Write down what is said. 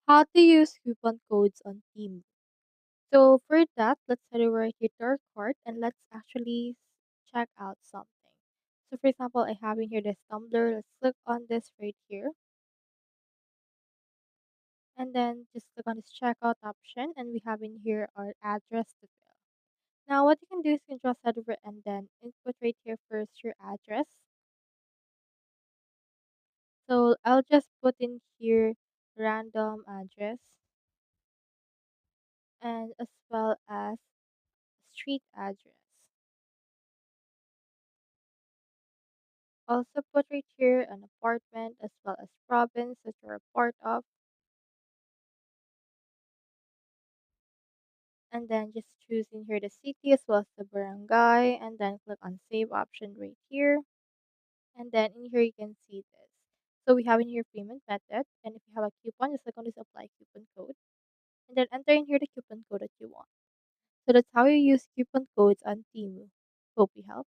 How to use coupon codes on TEMU. So for that, let's head over here to our cart and let's actually check out something. So for example, I have in here this tumbler. Let's click on this right here and then just click on this checkout option and we have in here our address to fill. Now what you can do is you can just head over and then input right here first your address. So I'll just put in here random address and as well as street address. Also put right here an apartment as well as province that you're a part of, and then just choose in here the city as well as the barangay, and then click on save option right here, and then in here you can see this. So we have in here payment method, and if you have a coupon, just click on this apply coupon code, and then enter in here the coupon code that you want. So that's how you use coupon codes on Temu. Hope you help.